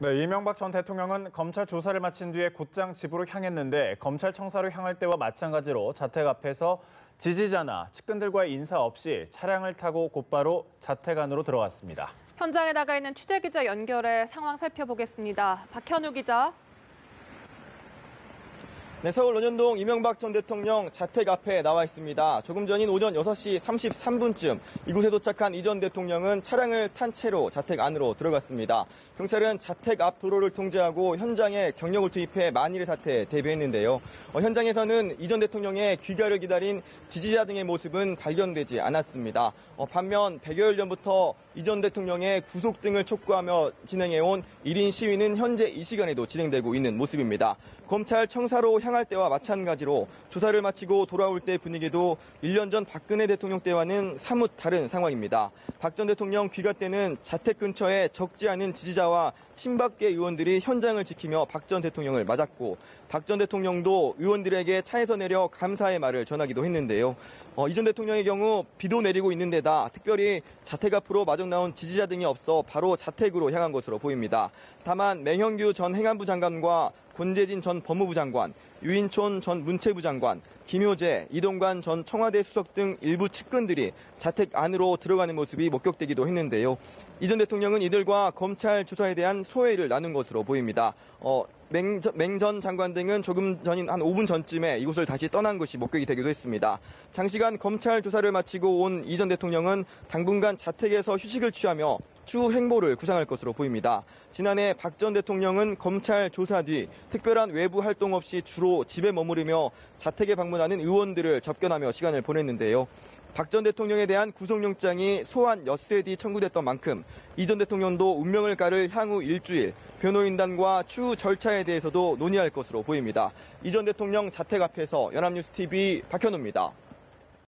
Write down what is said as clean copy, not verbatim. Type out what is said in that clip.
네, 이명박 전 대통령은 검찰 조사를 마친 뒤에 곧장 집으로 향했는데 검찰 청사로 향할 때와 마찬가지로 자택 앞에서 지지자나 측근들과의 인사 없이 차량을 타고 곧바로 자택 안으로 들어갔습니다. 현장에 나가 있는 취재기자 연결해 상황 살펴보겠습니다. 박현우 기자. 네, 서울 논현동 이명박 전 대통령 자택 앞에 나와 있습니다. 조금 전인 오전 6시 33분쯤 이곳에 도착한 이 전 대통령은 차량을 탄 채로 자택 안으로 들어갔습니다. 경찰은 자택 앞 도로를 통제하고 현장에 경력을 투입해 만일의 사태에 대비했는데요. 현장에서는 이 전 대통령의 귀가를 기다린 지지자 등의 모습은 발견되지 않았습니다. 반면 100여일 전부터 이 전 대통령의 구속 등을 촉구하며 진행해온 1인 시위는 현재 이 시간에도 진행되고 있는 모습입니다. 검찰 청사로 향할 때와 마찬가지로 조사를 마치고 돌아올 때 분위기도 1년 전 박근혜 대통령 때와는 사뭇 다른 상황입니다. 박 전 대통령 귀가 때는 자택 근처에 적지 않은 지지자와 친박계 의원들이 현장을 지키며 박 전 대통령을 맞았고 박 전 대통령도 의원들에게 차에서 내려 감사의 말을 전하기도 했는데요. 이 전 대통령의 경우 비도 내리고 있는 데다 특별히 자택 앞으로 마중 나온 지지자 등이 없어 바로 자택으로 향한 것으로 보입니다. 다만 맹형규 전 행안부 장관과 권재진 전 법무부 장관, 유인촌 전 문체부 장관, 김효재, 이동관 전 청와대 수석 등 일부 측근들이 자택 안으로 들어가는 모습이 목격되기도 했는데요. 이 전 대통령은 이들과 검찰 조사에 대한 소회를 나눈 것으로 보입니다. 맹 전 장관 등은 조금 전인 한 5분 전쯤에 이곳을 다시 떠난 것이 목격이 되기도 했습니다. 장시간 검찰 조사를 마치고 온 이 전 대통령은 당분간 자택에서 휴식을 취하며 추후 행보를 구상할 것으로 보입니다. 지난해 박 전 대통령은 검찰 조사 뒤 특별한 외부 활동 없이 주로 집에 머무르며 자택에 방문하는 의원들을 접견하며 시간을 보냈는데요. 박 전 대통령에 대한 구속영장이 소환 엿새 뒤 청구됐던 만큼 이 전 대통령도 운명을 가를 향후 일주일 변호인단과 추후 절차에 대해서도 논의할 것으로 보입니다. 이 전 대통령 자택 앞에서 연합뉴스TV 박현우입니다.